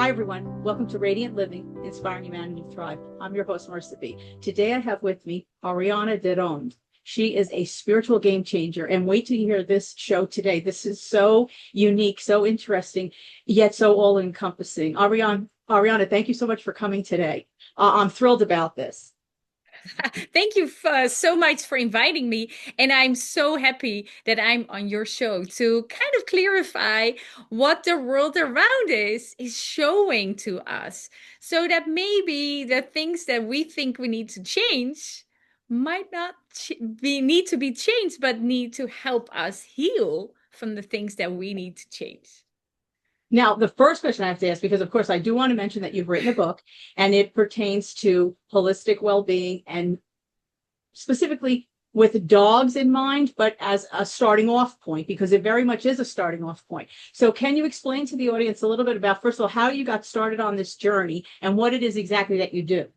Hi, everyone. Welcome to Radiant Living, Inspiring Humanity to Thrive. I'm your host, Marisa B. Today, I have with me Arianne de Rond. She is a spiritual game changer. And wait till you hear this show today. This is so unique, so interesting, yet so all-encompassing. Arianna, thank you so much for coming today. I'm thrilled about this. Thank you so much for inviting me. And I'm so happy that I'm on your show to kind of clarify what the world around is showing to us. So that maybe the things that we think we need to change might not need to be changed, but need to help us heal from the things that we need to change. Now, the first question I have to ask, because of course I do want to mention that you've written a book and it pertains to holistic well-being and specifically with dogs in mind, but as a starting off point, because it very much is a starting off point. So can you explain to the audience a little bit about, first of all, how you got started on this journey and what it is exactly that you do?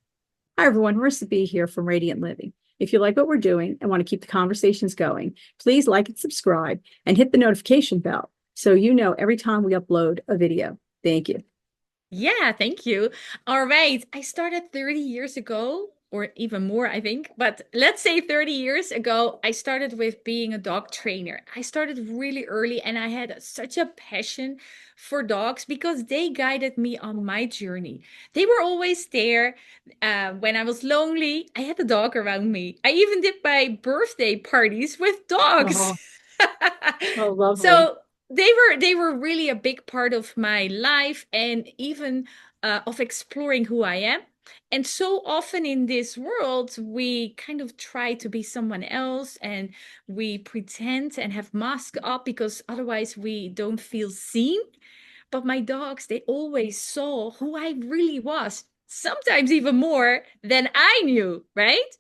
Hi, everyone. Marisa B here from Radiant Living. If you like what we're doing and want to keep the conversations going, please like and subscribe and hit the notification bell so you know every time we upload a video. Thank you. Yeah, thank you. All right. I started 30 years ago, or even more, I think. But let's say 30 years ago, I started with being a dog trainer. I started really early and I had such a passion for dogs because they guided me on my journey. They were always there when I was lonely. I had a dog around me. I even did my birthday parties with dogs. Oh, so lovely. So they were really a big part of my life and even of exploring who I am. And so often in this world, we kind of try to be someone else and we pretend and have masks up because otherwise we don't feel seen. But my dogs, they always saw who I really was, sometimes even more than I knew, right?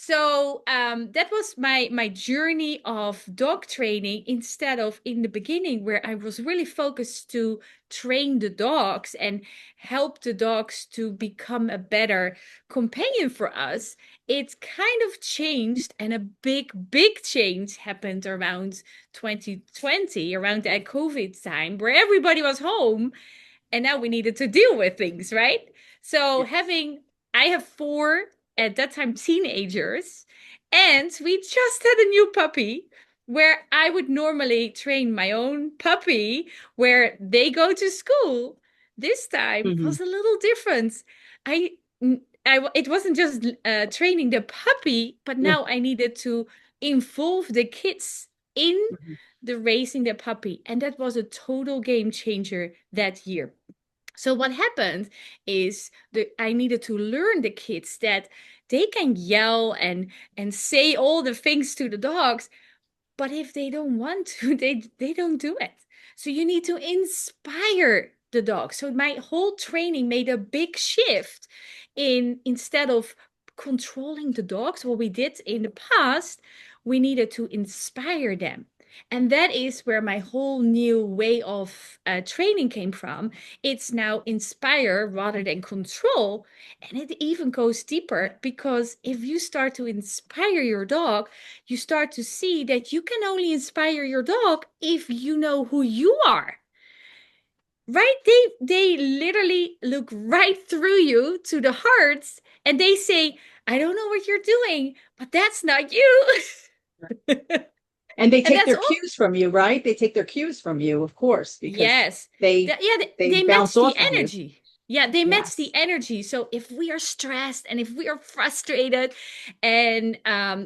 So that was my journey of dog training instead of in the beginning where I was really focused to train the dogs and help the dogs to become a better companion for us. It kind of changed and a big change happened around 2020, around that COVID time where everybody was home and now we needed to deal with things, right? So Yes. I have four at that time teenagers, and we just had a new puppy where I would normally train my own puppy where they go to school. This time Mhm. was a little different. I, it wasn't just training the puppy, but Yeah. now I needed to involve the kids in Mhm. the raising the puppy, and that was a total game changer that year. So what happened is I needed to learn the kids that they can yell and say all the things to the dogs, but if they don't want to, they don't do it. So you need to inspire the dog. So my whole training made a big shift in instead of controlling the dogs, what we did in the past, we needed to inspire them. And that is where my whole new way of training came from. It's now inspire rather than control. And it even goes deeper because if you start to inspire your dog, you start to see that you can only inspire your dog if you know who you are. Right? They literally look right through you to the hearts and they say, I don't know what you're doing, but that's not you. And they And take that's their all. cues from you, right? They take their cues from you, of course, because Yes. they Yeah, they they bounce match the off of you. energy. Yeah, they match the Yes. energy. So if we are stressed and if we are frustrated and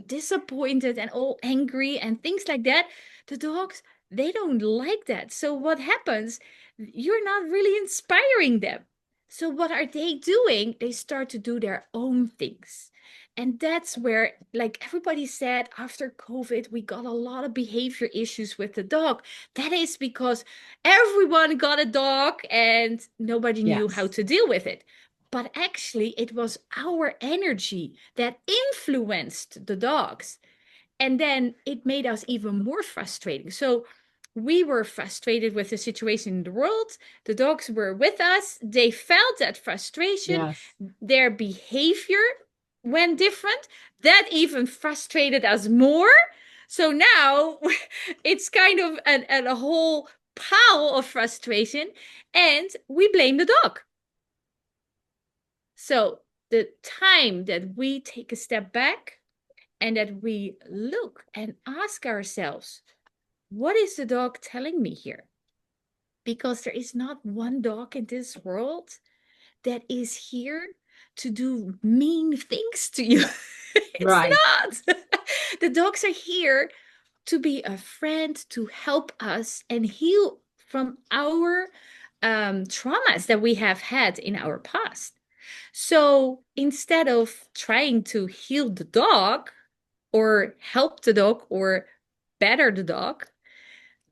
disappointed and all angry and things like that, the dogs, they don't like that. So what happens? You're not really inspiring them. So what are they doing? They start to do their own things. And that's where, like everybody said, after COVID, we got a lot of behavior issues with the dog. That is because everyone got a dog and nobody knew how Yes. to deal with it. But actually, it was our energy that influenced the dogs. And then it made us even more frustrating. So we were frustrated with the situation in the world. The dogs were with us. They felt that frustration. Yes. Their behavior went different. That even frustrated us more. So now it's kind of a whole pile of frustration and we blame the dog. So the time that we take a step back and that we look and ask ourselves, what is the dog telling me here? Because there is not one dog in this world that is here to do mean things to you. It's Right. not. The dogs are here to be a friend, to help us and heal from our traumas that we have had in our past. So instead of trying to heal the dog or help the dog or better the dog,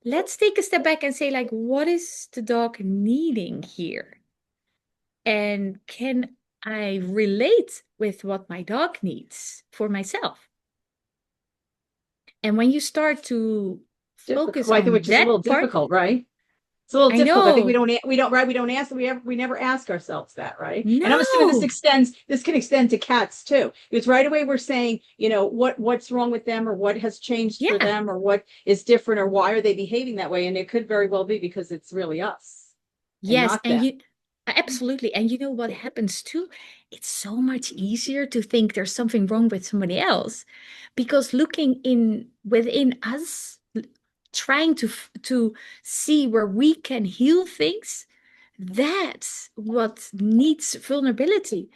let's take a step back and say, like, what is the dog needing here? And can I relate with what my dog needs for myself? And when you start to focus on Which is a that little part, difficult, right? It's a little I difficult. I think know. we don't ask, we never ask ourselves that, right? And I'm assuming No. this can extend to cats too. Because right away we're saying, what's wrong with them or what has changed for Yeah. them or what is different or why are they behaving that way? And it could very well be because it's really us and Yes. not And them. you absolutely. And you know what happens too? It's so much easier to think there's something wrong with somebody else because looking in within us, trying to see where we can heal things, that's what needs vulnerability.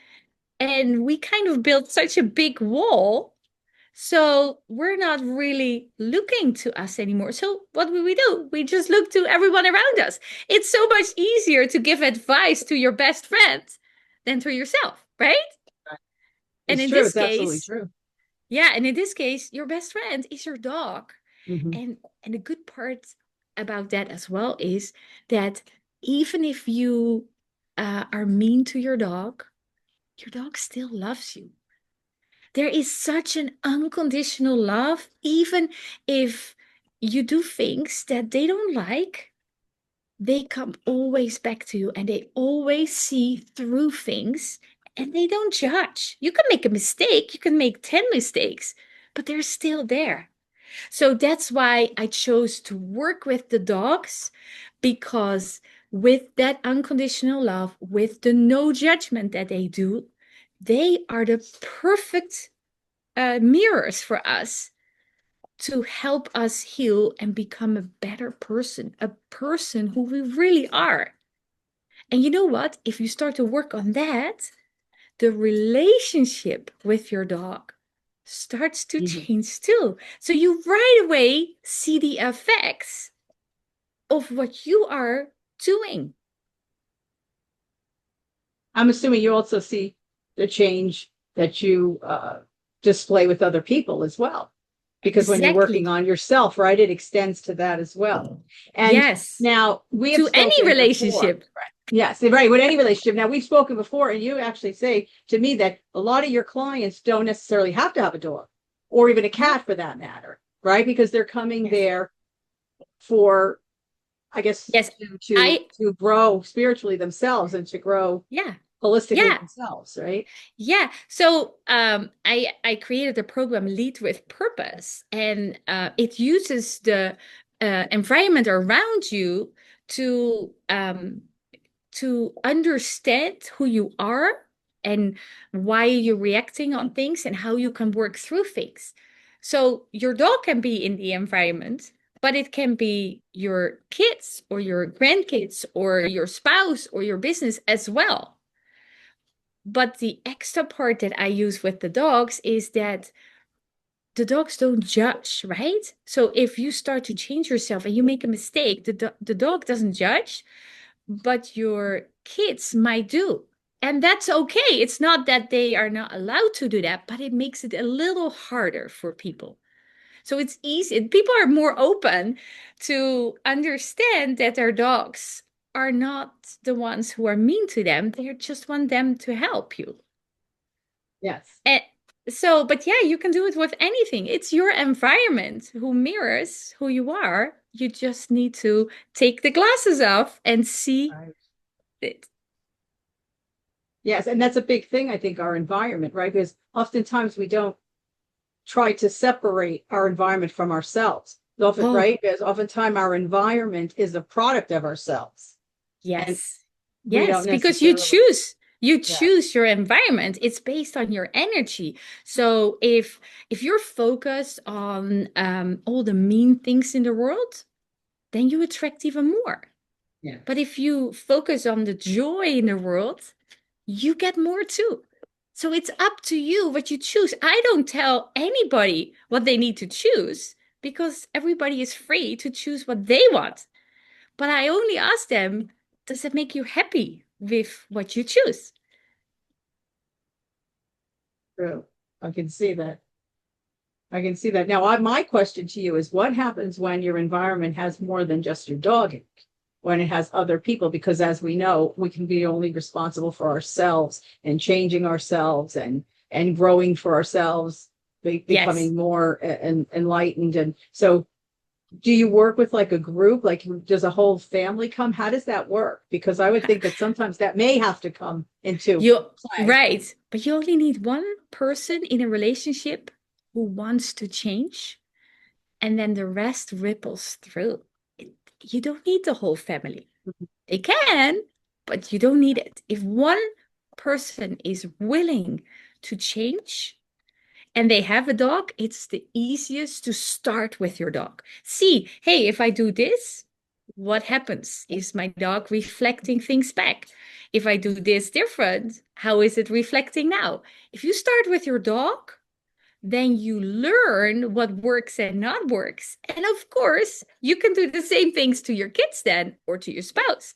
And we kind of built such a big wall. So we're not really looking to us anymore. So what do? We just look to everyone around us. It's so much easier to give advice to your best friend than to yourself, right? And It's in true. this It's absolutely case, true. yeah, and in this case, your best friend is your dog. Mhm. And the good part about that as well is that even if you are mean to your dog still loves you. There is such an unconditional love, even if you do things that they don't like, they come always back to you and they always see through things and they don't judge. You can make a mistake, you can make 10 mistakes, but they're still there. So that's why I chose to work with the dogs, because with that unconditional love, with the no judgment that they do, they are the perfect mirrors for us to help us heal and become a better person, a person who we really are. And you know what? If you start to work on that, the relationship with your dog starts to Mhm. change too. So you right away see the effects of what you are doing. I'm assuming you also see the change that you display with other people as well. Because when you're working Exactly. on yourself, right, it extends to that as well. And Yes. now we have To any spoken before. relationship. Yes, right. With any relationship. Now we've spoken before, and you actually say to me that a lot of your clients don't necessarily have to have a dog or even a No. cat for that matter, right? Because they're coming Yes. there for, I guess, Yes. to I, grow spiritually themselves and to grow yeah. holistically Yeah. themselves, right? Yeah. So I created a program, Lead with Purpose, and it uses the environment around you to understand who you are and why you're reacting on things and how you can work through things. So your dog can be in the environment, but it can be your kids or your grandkids or your spouse or your business as well. But the extra part that I use with the dogs is that the dogs don't judge, right? So if you start to change yourself and you make a mistake, the dog doesn't judge, but your kids might do. And that's okay. It's not that they are not allowed to do that, but it makes it a little harder for people. So it's easy. People are more open to understand that their dogs are not the ones who are mean to them. They just want them to help you. Yes. And so, but yeah, you can do it with anything. It's your environment who mirrors who you are. You just need to take the glasses off and see Right. it. Yes, and that's a big thing, I think, our environment, right? Because oftentimes we don't try to separate our environment from ourselves. Often, Oh, right? Because oftentimes our environment is a product of ourselves. And yes. we don't Yes, because you necessarily. choose you Yeah. choose your environment. It's based on your energy. So if you're focused on all the mean things in the world, then you attract even more. Yeah. But if you focus on the joy in the world, you get more too. So it's up to you what you choose. I don't tell anybody what they need to choose because everybody is free to choose what they want. But I only ask them, does it make you happy with what you choose? True. I can see that. I can see that. Now, my question to you is what happens when your environment has more than just your dog in it? When it has other people? Because as we know, we can be only responsible for ourselves and changing ourselves and growing for ourselves, Yes. becoming more enlightened. And so do you work with like a group? Like, does a whole family come? How does that work? Because I would think that sometimes that may have to come into You play. right, but you only need one person in a relationship who wants to change, and then the rest ripples through. It, you don't need the whole family. They can, but you don't need it. If one person is willing to change and they have a dog, it's the easiest to start with your dog. See, hey, if I do this, what happens? Is my dog reflecting things back? If I do this different, how is it reflecting now? If you start with your dog, then you learn what works and not works. And of course, you can do the same things to your kids then or to your spouse.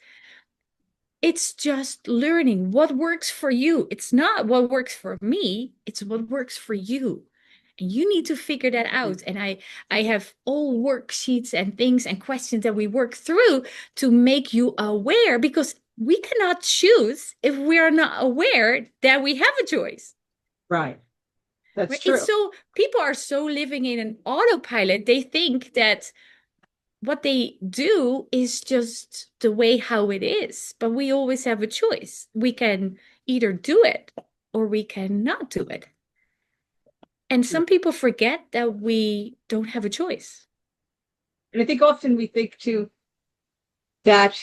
It's just learning what works for you. It's not what works for me, it's what works for you. And you need to figure that out. And I have all worksheets and things and questions that we work through to make you aware because we cannot choose if we are not aware that we have a choice. Right. That's Right? It's true. so people are so living in an autopilot. They think that what they do is just the way how it is, but we always have a choice. We can either do it or we can not do it. And some people forget that we don't have a choice. And I think often we think too that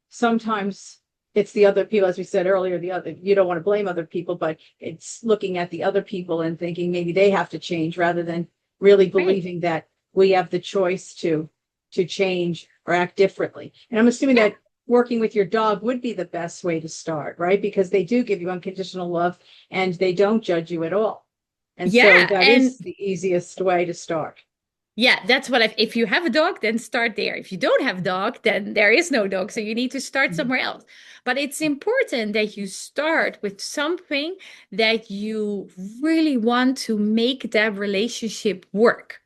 sometimes it's the other people, as we said earlier, the other, you don't want to blame other people, but it's looking at the other people and thinking maybe they have to change rather than really Right. believing that we have the choice to change or act differently. And I'm assuming Yeah. that working with your dog would be the best way to start, right? Because they do give you unconditional love and they don't judge you at all. And so Yeah. that And is the easiest way to start. yeah, that's what if you have a dog, then start there. If you don't have a dog, then there is no dog. So you need to start somewhere else. But it's important that you start with something that you really want to make that relationship work.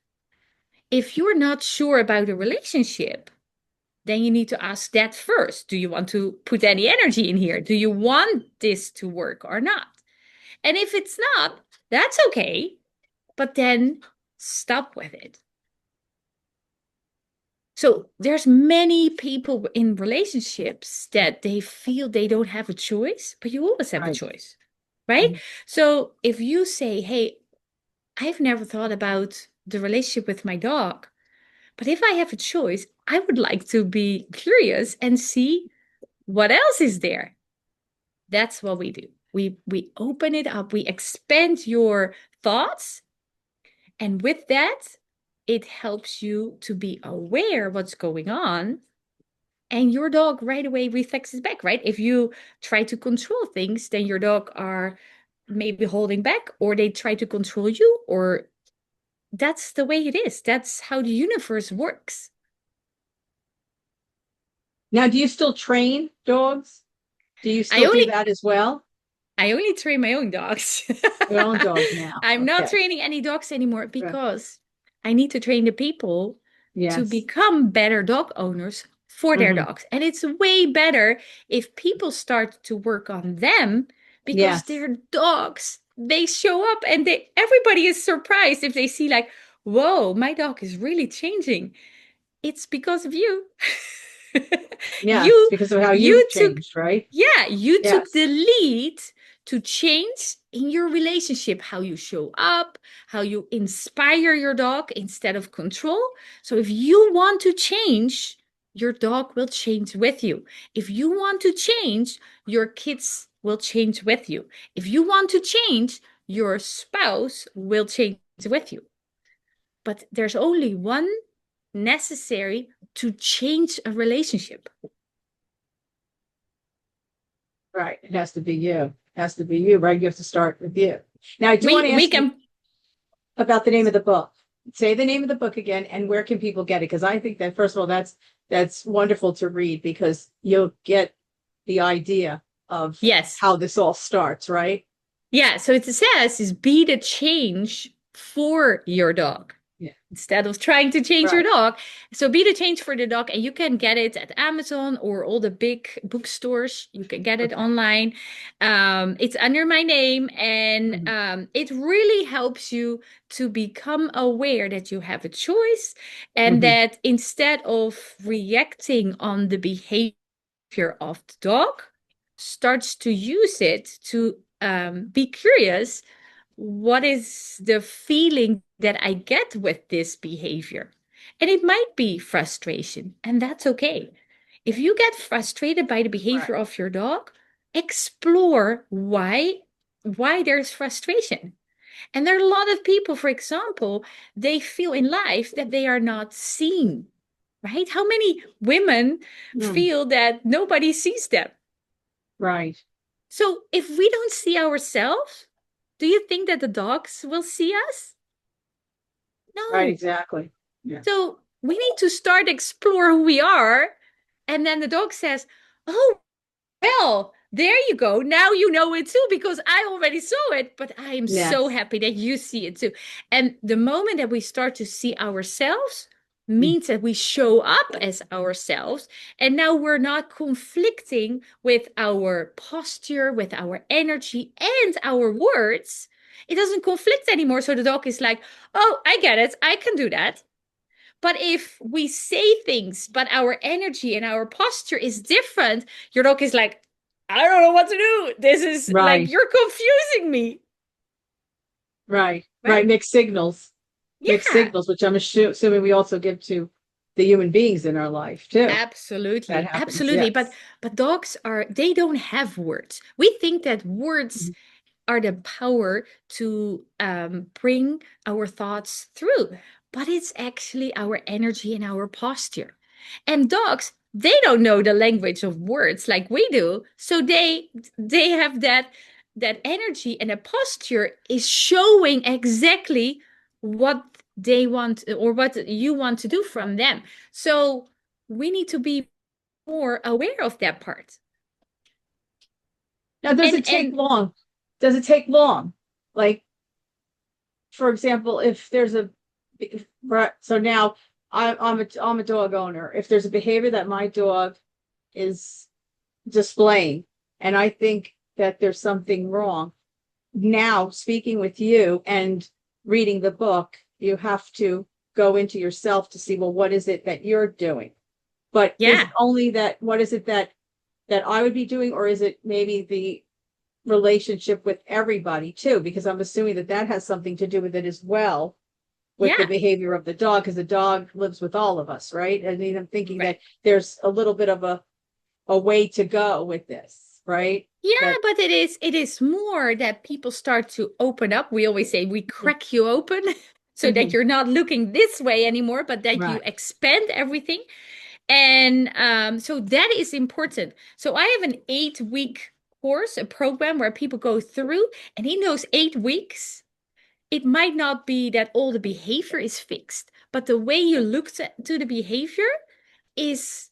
If you're not sure about a relationship, then you need to ask that first. Do you want to put any energy in here? Do you want this to work or not? And if it's not, that's okay. But then stop with it. So there's many people in relationships that they feel they don't have a choice, but you always have a Right. choice, right? Mhm. So if you say, hey, I've never thought about the relationship with my dog, but if I have a choice, I would like to be curious and see what else is there. That's what we do. We open it up, we expand your thoughts, and with that, it helps you to be aware what's going on. And your dog right away reflects it back, right? If you try to control things, then your dog are maybe holding back, or they try to control you, or that's the way it is. That's how the universe works. Now, do you still train dogs? Do you I still do only that as well? I only train my own dogs. Your own dog now. I'm not Okay. training any dogs anymore Right. because I need to train the people to Yes. become better dog owners for their Hmm. dogs. And it's way better if people start to work on them because Yes. their dogs, they show up and they everybody is surprised if they see like, whoa, my dog is really changing. It's because of you. Yes. you Because of how you've you took changed, right? yeah, you took Yes. the lead to change in your relationship, how you show up, how you inspire your dog instead of control. So if you want to change, your dog will change with you. If you want to change, your kids will change with you. If you want to change, your spouse will change with you. But there's only one necessary to change a relationship. Right. It has to be you. It has to be you, right? You have to start with you. Now, I do want to ask you about the name of the book. Say the name of the book again, and where can people get it? Because I think that, first of all, that's wonderful to read, because you'll get the idea of how this all starts, right? Yeah. So it says is be the change for your dog. Yeah. Instead of trying to change your dog. So be the change for the dog. And you can get it at Amazon or all the big bookstores. You can get it online. It's under my name. And it really helps you to become aware that you have a choice. And that instead of reacting on the behavior of the dog, starts to use it to be curious. What is the feeling that I get with this behavior? And it might be frustration, and that's okay. If you get frustrated by the behavior of your dog, explore why there's frustration. And there are a lot of people, for example, they feel in life that they are not seen, right? How many women feel that nobody sees them? Right. So if we don't see ourselves, do you think that the dogs will see us? No. Right, exactly. Yeah. So we need to start explore who we are. And then the dog says, oh, well, there you go. Now you know it too, because I already saw it, but I am so happy that you see it too. And the moment that we start to see ourselves means that we show up as ourselves. And now we're not conflicting with our posture, with our energy and our words. It doesn't conflict anymore. So the dog is like, oh, I get it. I can do that. But if we say things, but our energy and our posture is different, your dog is like, I don't know what to do. This is like, you're confusing me. Right. Mixed signals. Mixed signals, which I'm assuming we also give to the human beings in our life too. Absolutely. Absolutely. Yes. But dogs they don't have words. We think that words are the power to bring our thoughts through. But it's actually our energy and our posture. And dogs, they don't know the language of words like we do. So they have that energy, and a posture is showing exactly what they want or what you want to do from them. So we need to be more aware of that part. Now, does it take long? Does it take long? Like, for example, if there's so now I'm a dog owner. If there's a behavior that my dog is displaying, and I think that there's something wrong, now speaking with you and reading the book, you have to go into yourself to see, well, what is it that you're doing? But is it only that, what is it that I would be doing, or is it maybe the relationship with everybody too? Because I'm assuming that has something to do with it as well, with the behavior of the dog, because the dog lives with all of us, right? I mean, I'm thinking that there's a little bit of a way to go with this, right? Yeah, but it is more that people start to open up. We always say we crack you open so that you're not looking this way anymore, but that you expand everything. And so that is important. So I have an 8-week course, a program where people go through, and in those 8 weeks, it might not be that all the behavior is fixed, but the way you look to the behavior is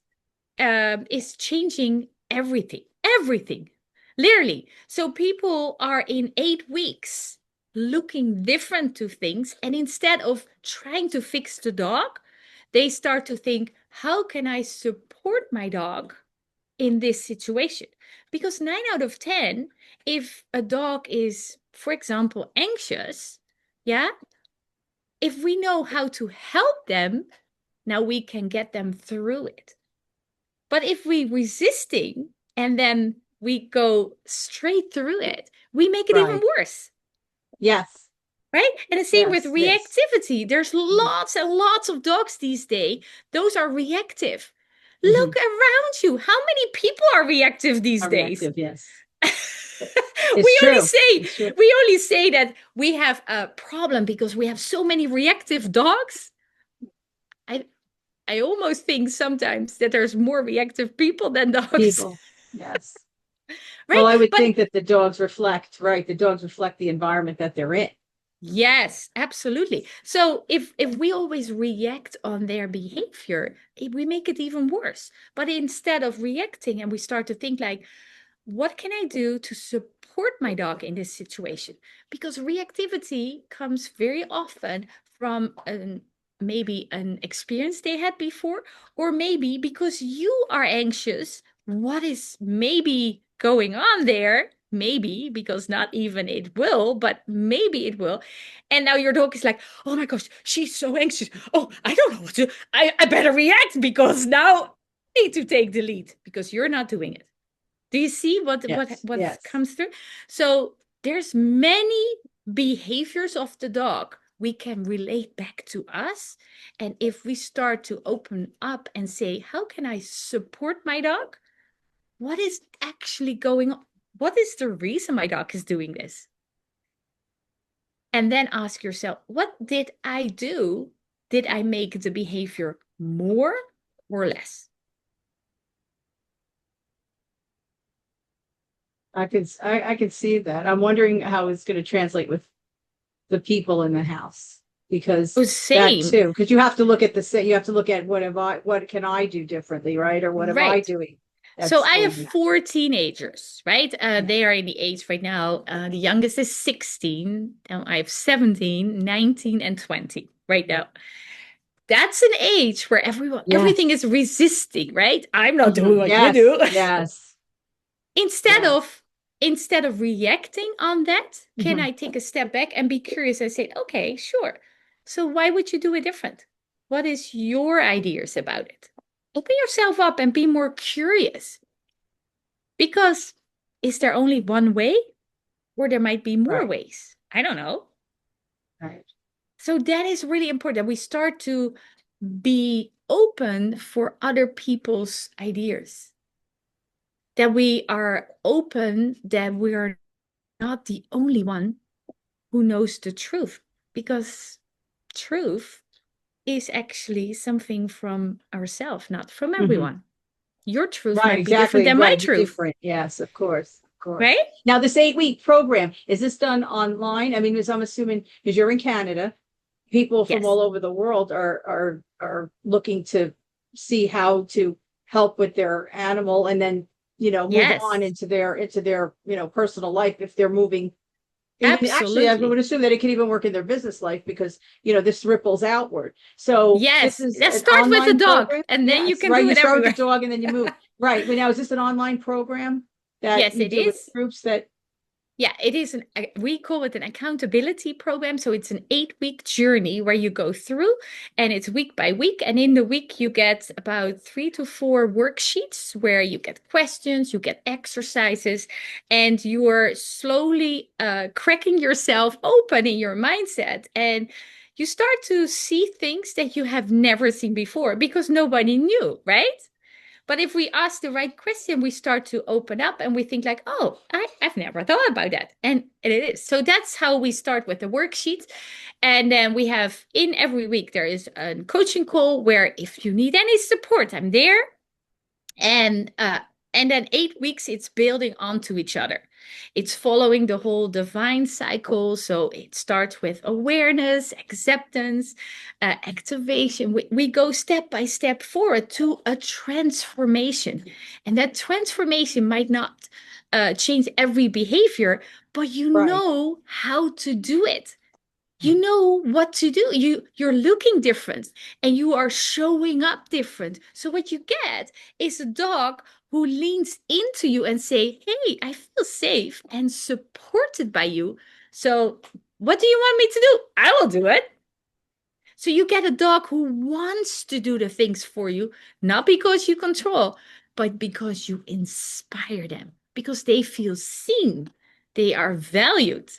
changing everything, literally. So people are in 8 weeks looking different to things, and instead of trying to fix the dog, they start to think, how can I support my dog in this situation? Because 9 out of 10, if a dog is, for example, anxious, if we know how to help them, now we can get them through it. But if we resisting and then we go straight through it, we make it even Right. worse. Yes. Right? And the same with Yes, yes. reactivity. There's lots and lots of dogs these days. Those are reactive. Mhm. Look around you. How many people are reactive these Are days? reactive, yes. we only true. say It's true. we only say that we have a problem because we have so many reactive dogs. I almost think sometimes that there's more reactive people than dogs. People, yes. Right? Well, I would But think that the dogs reflect, right? The dogs reflect the environment that they're in. yes, absolutely. So if we always react on their behavior, we make it even worse. But instead of reacting and we start to think like, what can I do to support my dog in this situation? Because reactivity comes very often from maybe an experience they had before, or maybe because you are anxious, what is maybe going on there? Maybe because not even it will, but maybe it will. And now your dog is like, oh my gosh, she's so anxious. Oh, I don't know what to, I better react because now I need to take the lead because you're not doing it. Do you see what Yes, yes. comes through? So there's many behaviors of the dog we can relate back to us. And if we start to open up and say, how can I support my dog? What is actually going on? What is the reason my dog is doing this? And then ask yourself, what did I do? Did I make the behavior more or less? I could see that. I'm wondering how it's going to translate with the people in the house, because Oh, that same. too, because you have to look at you have to look at what can I do differently, right? Or what am I Right. doing? So I have That's 4 teenagers, right? They are in the age right now. The youngest is 16. I have 17, 19, and 20 right now. That's an age where everything yes. is resisting, right? I'm not doing what you Yes, do. yes, Instead of reacting on that, can Mhm. I take a step back and be curious and say, okay, sure. So why would you do it different? What is your ideas about it? Open yourself up and be more curious. Because is there only one way? Or there might be more Right, ways. I don't know. right. So that is really important that we start to be open for other people's ideas. That we are open, that we are not the only one who knows the truth. Because truth is actually something from ourselves, not from Mhm. everyone. Your truth Right, might be different exactly. than my Right, truth, different. Yes, of course, of course. right? Now, this 8-week program, is this done online? I mean, as I'm assuming, because you're in Canada, people from Yes. all over the world are looking to see how to help with their animal, and then move Yes. on into their personal life if they're moving. Even actually, I Absolutely. would assume that it can even work in their business life, because this ripples outward. So this Yes, is let's an start with the online dog, program. and then you Yes, can right. do You it start with everywhere. the dog and then you move. Right. But now, is this an online program that Yes, you it do with is. groups that? Yeah, it is we call it an accountability program. So it's an 8-week journey where you go through, and it's week by week. And in the week, you get about 3 to 4 worksheets where you get questions, you get exercises, and you are slowly cracking yourself open in your mindset. And you start to see things that you have never seen before because nobody knew, right? But if we ask the right question, we start to open up and we think like, oh, I've never thought about that. And it is. So that's how we start with the worksheets. And then we have in every week, there is a coaching call where if you need any support, I'm there. And then 8 weeks, it's building onto each other. It's following the whole divine cycle. So it starts with awareness, acceptance, activation. We go step by step forward to a transformation. And that transformation might not change every behavior, but you Right. know how to do it. You know what to do. You're looking different and you are showing up different. So what you get is a dog who leans into you and say, hey, I feel safe and supported by you. So what do you want me to do? I will do it. So you get a dog who wants to do the things for you, not because you control, but because you inspire them. because they feel seen. They are valued.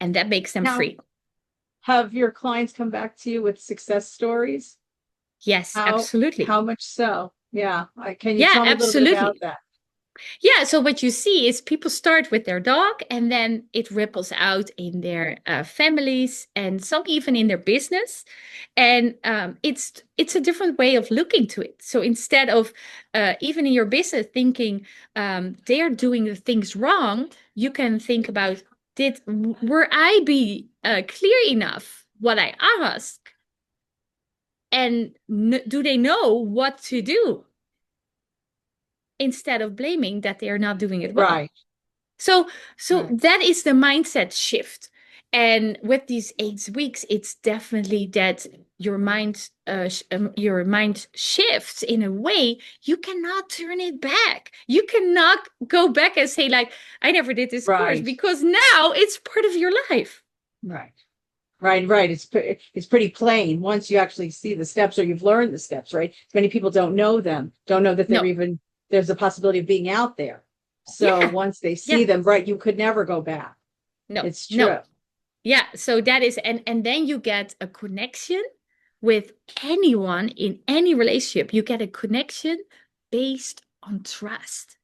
And that makes them Now, free. have your clients come back to you with success stories? Yes, absolutely. How much so? Yeah. Can you Yeah, tell me a little bit absolutely. about that? Yeah, so what you see is people start with their dog and then it ripples out in their families and some even in their business. And it's a different way of looking to it. So instead of even in your business thinking they're doing the things wrong, you can think about, were I be clear enough what I ask? And do they know what to do? Instead of blaming that they are not doing it well. Right. So Right. that is the mindset shift. And with these 8 weeks, it's definitely that your mind shifts in a way you cannot turn it back. You cannot go back and say like, I never did this course, Right. because now it's part of your life. Right. Right. It's pretty plain once you actually see the steps or you've learned the steps, right? Many people don't know them, don't know that No. there's a possibility of being out there. So Yeah. once they see Yeah. them, right, you could never go back. No. It's true. No. Yeah. So that is, and then you get a connection with anyone in any relationship. You get a connection based on trust.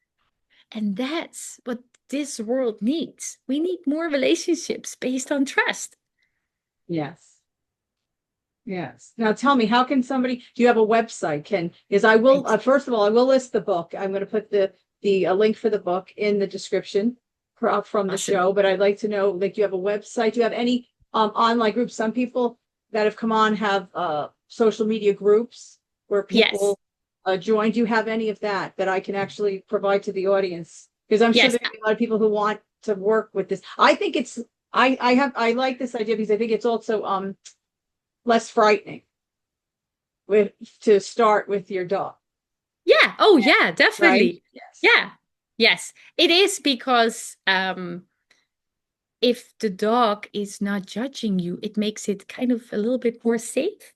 And that's what this world needs. We need more relationships based on trust. Yes. Yes. Now tell me, how can somebody, do you have a website? I will, first of all, I will list the book. I'm going to put the link for the book in the description from the Awesome. show, but I'd like to know, like, do you have a website? Do you have any online groups? Some people that have come on have social media groups where people join. Do you have any of that I can actually provide to the audience? Because I'm sure Yes. there's a lot of people who want to work with this. I think it's, I like this idea because I think it's also less frightening to start with your dog. Yeah. Oh, yeah, definitely. Right? Yes. Yeah. Yes. It is because if the dog is not judging you, it makes it kind of a little bit more safe.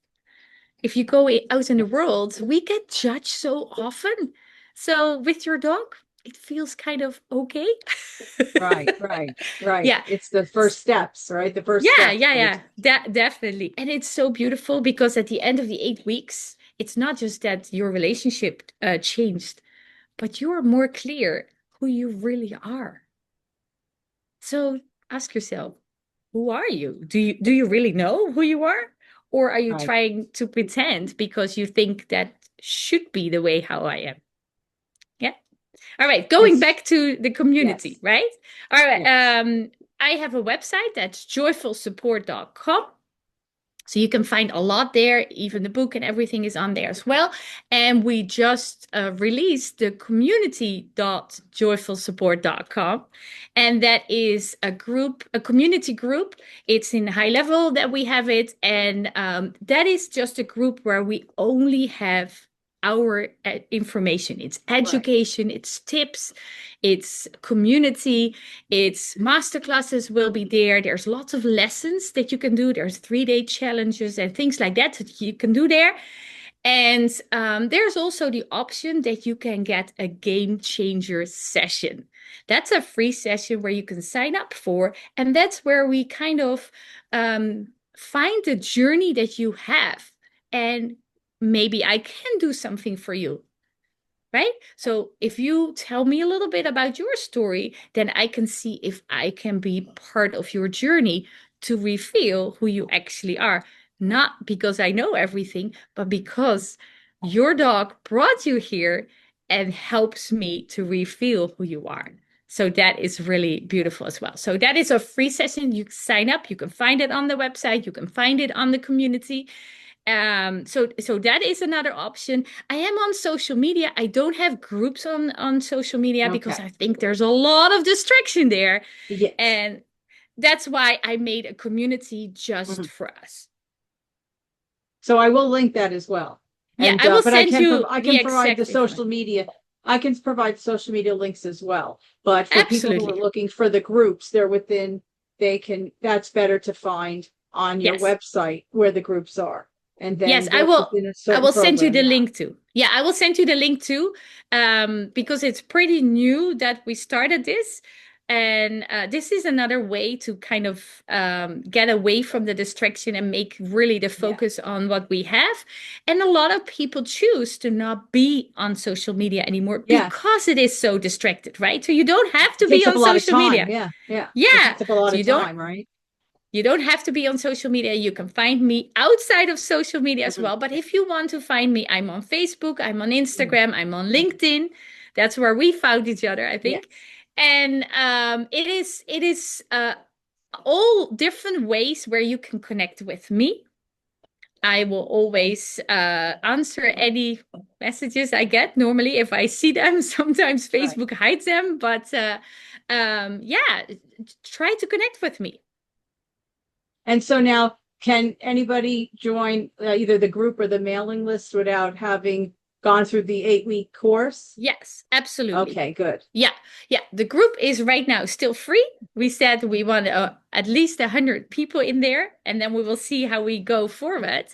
If you go out in the world, we get judged so often. So with your dog, it feels kind of okay. Right. Yeah. It's the first steps, right? The first Yeah, steps. definitely. And it's so beautiful because at the end of the 8 weeks, it's not just that your relationship changed, but you're more clear who you really are. So ask yourself, who are you? Do you really know who you are? Or are you Right. trying to pretend because you think that should be the way how I am? Yeah. All right. Going back to the community, Yes. right? All right. Yes. I have a website that's joyfulsupport.com. So you can find a lot there. Even the book and everything is on there as well. And we just released the community.joyfulsupport.com. And that is a community group. It's in high level that we have it. And that is just a group where we only have our information. It's education, it's tips, it's community, it's masterclasses will be there. There's lots of lessons that you can do. There's 3-day challenges and things like that you can do there. And there's also the option that you can get a game changer session. That's a free session where you can sign up for. And that's where we kind of find the journey that you have. And maybe I can do something for you. Right? So if you tell me a little bit about your story, then I can see if I can be part of your journey to reveal who you actually are. Not because I know everything, but because your dog brought you here and helps me to reveal who you are. So that is really beautiful as well. So that is a free session. You sign up. You can find it on the website. You can find it on the community. So that is another option. I am on social media. I don't have groups on social media because I think there's a lot of distraction there. Yes. And that's why I made a community just for us. So I will link that as well. Yeah, and, I will but send you I can provide the exact social media. I can provide social media links as well. But for people who are looking for the groups, they're within, that's better to find on your website where the groups are. And then yes, I will send you the link too. Yeah, I will send you the link too, because it's pretty new that we started this. And this is another way to kind of get away from the distraction and make really the focus on what we have. And a lot of people choose to not be on social media anymore Yes. because it is so distracted, right? So you don't have to It be takes up on a lot of social time. media. Yeah. Yeah. It Yeah. takes up a lot So of time, right? you don't have to be on social media. You can find me outside of social media as Mhm. well. But if you want to find me, I'm on Facebook, I'm on Instagram, I'm on Mhm. LinkedIn. That's where we found each other, I think. Yes. And it is all different ways where you can connect with me. I will always answer any messages I get normally if I see them. Sometimes Right. Facebook hides them, but yeah, try to connect with me. And so now, can anybody join either the group or the mailing list without having gone through the 8-week course? Yes, absolutely. Okay, good. Yeah. The group is right now still free. We said we want at least 100 people in there, and then we will see how we go forward.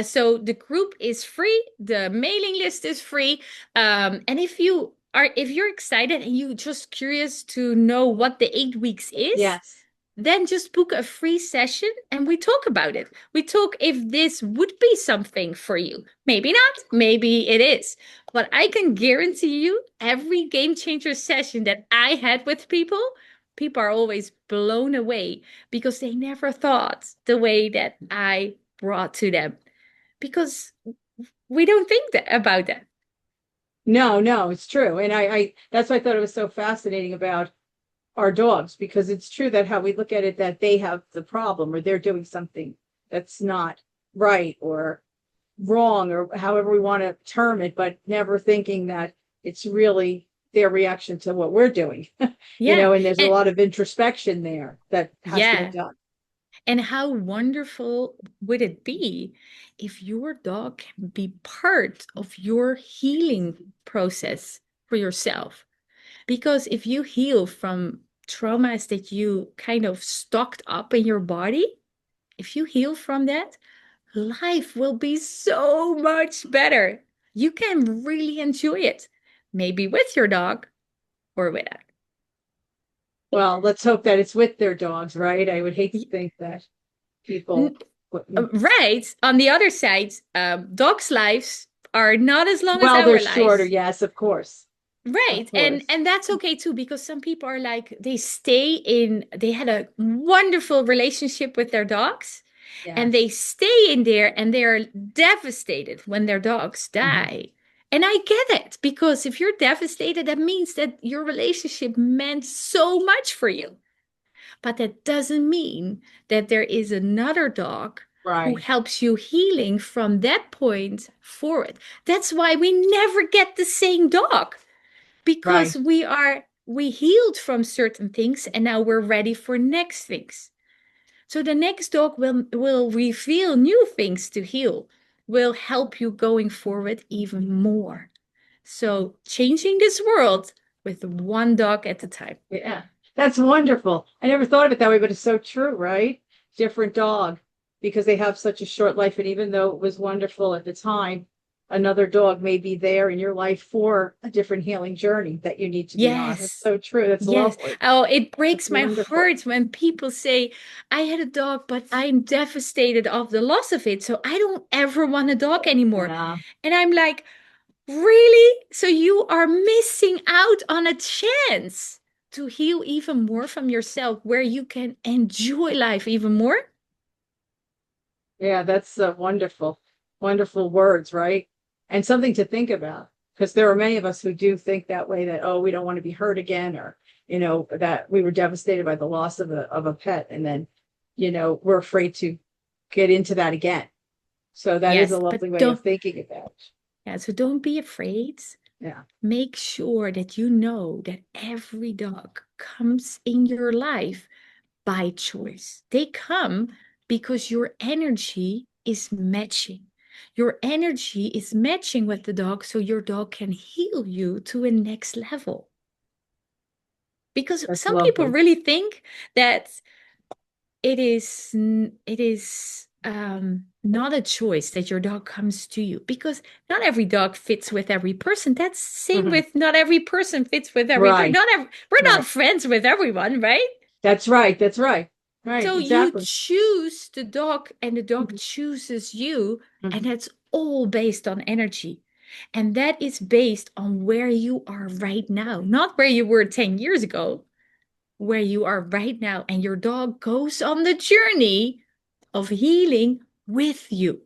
So the group is free. The mailing list is free. And if you're excited and you're just curious to know what the 8 weeks is, Yes. then just book a free session and we talk about it. We talk if this would be something for you. Maybe not, maybe it is. But I can guarantee you, every game changer session that I had with people, people are always blown away because they never thought the way that I brought to them. Because we don't think about that. No, it's true. And I that's why I thought it was so fascinating about our dogs, because it's true that how we look at it, that they have the problem or they're doing something that's not right or wrong or however we want to term it, but never thinking that it's really their reaction to what we're doing. Yeah. And there's a And lot of introspection there that has to be yeah. done. And how wonderful would it be if your dog can be part of your healing process for yourself? Because if you heal from traumas that you kind of stocked up in your body, if you heal from that, life will be so much better. You can really enjoy it, maybe with your dog or without. Well, let's hope that it's with their dogs, right? I would hate to think that people. Right. On the other side, dogs' lives are not as long as Well, they're our shorter. lives. Yes, of course. Right. Of And course. and that's okay too, because some people are like they had a wonderful relationship with their dogs and Yes. they stay in there and they're devastated when their dogs Mhm. die. And I get it, because if you're devastated, that means that your relationship meant so much for you. But that doesn't mean that there is another dog who Right. helps you healing from that point forward. That's why we never get the same dog, because Right. we healed from certain things and now we're ready for next things. So the next dog will reveal new things to heal, will help you going forward even more. So changing this world with one dog at a time. Yeah. That's wonderful. I never thought of it that way, but it's so true, right? Different dog, because they have such a short life. And even though it was wonderful at the time, another dog may be there in your life for a different healing journey that you need to be on. That's Yes. so true. That's Yes. lovely. Oh, it That's breaks my wonderful. heart when people say, I had a dog, but I'm devastated of the loss of it. So I don't ever want a dog anymore. Yeah. And I'm like, really? So you are missing out on a chance to heal even more from yourself, where you can enjoy life even more? Yeah, that's wonderful, wonderful words, right? And something to think about, because there are many of us who do think that way, that, oh, we don't want to be hurt again, or, that we were devastated by the loss of a pet. And then, we're afraid to get into that again. So that is a Yes, but lovely way of don't, thinking about it. yeah, so don't be afraid. Yeah. Make sure that you know that every dog comes in your life by choice. They come because your energy is matching. Your energy is matching with the dog, so your dog can heal you to a next level. Because That's some people lovely. really think that it is not a choice that your dog comes to you, because not every dog fits with every person. That's same Mhm. with not every person fits with every dog. Right. We're not Right. friends with everyone, right? That's right. That's right. Right. So you Exactly. choose the dog and the dog Mhm. chooses you, and Mhm. that's all based on energy. And that is based on where you are right now, not where you were 10 years ago, where you are right now. And your dog goes on the journey of healing with you.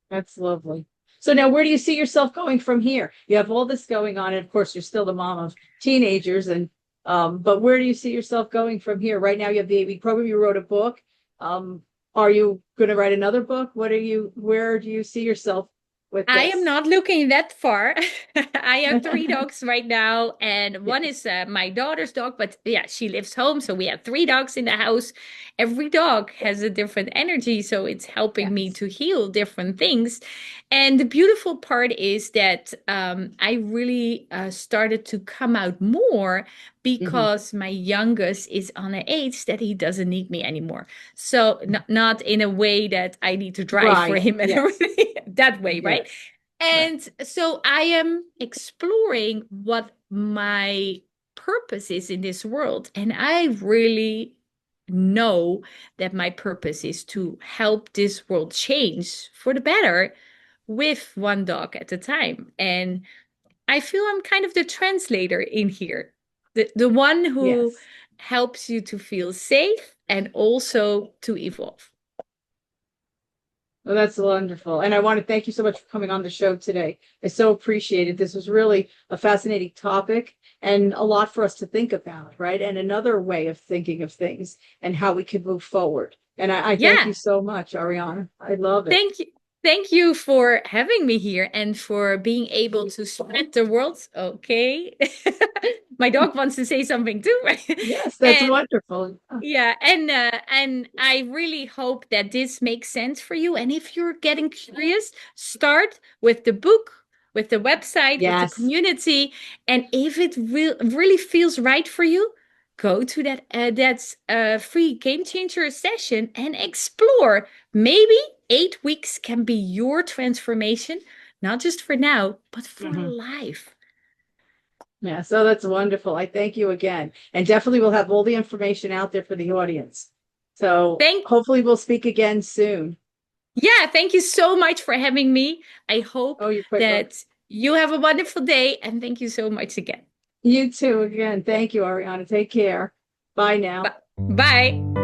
That's lovely. So now where do you see yourself going from here? You have all this going on, and of course you're still the mom of teenagers, and but where do you see yourself going from here? Right now you have the AV program, you wrote a book. Are you going to write another book? Where do you see yourself with I am this? not looking that far. I have three dogs right now, and one is my daughter's dog, but yeah, she lives home. So we have three dogs in the house. Every dog has a different energy, so it's helping me Yes. to heal different things. And the beautiful part is that I really started to come out more Mhm. because my youngest is on an age that he doesn't need me anymore. So not in a way that I need to drive for Right. him and Yes. everything that way, right? Yes. Right. And so I am exploring what my purpose is in this world. And I really know that my purpose is to help this world change for the better with one dog at a time. And I feel I'm kind of the translator in here, the one who Yes. helps you to feel safe and also to evolve. Well, that's wonderful. And I want to thank you so much for coming on the show today. I so appreciate it. This was really a fascinating topic and a lot for us to think about, right? And another way of thinking of things and how we can move forward. And I thank you Yeah. so much, Ariana. I love it. Thank you. Thank you for having me here and for being able to spread the world. Okay. My dog wants to say something too. Yes, that's And wonderful. yeah, and I really hope that this makes sense for you. And if you're getting curious, start with the book, with the website, with the Yes. community, and if it really feels right for you, go to that free game changer session and explore. Maybe 8 weeks can be your transformation, not just for now, but for Mhm. life. Yeah, so that's wonderful. I thank you again. And definitely we'll have all the information out there for the audience. So Thank hopefully we'll speak again soon. Yeah, thank you so much for having me. I hope Oh, you're quite welcome. that you have a wonderful day, and thank you so much again. You too again. Thank you, Ariana. Take care. Bye now. Bye.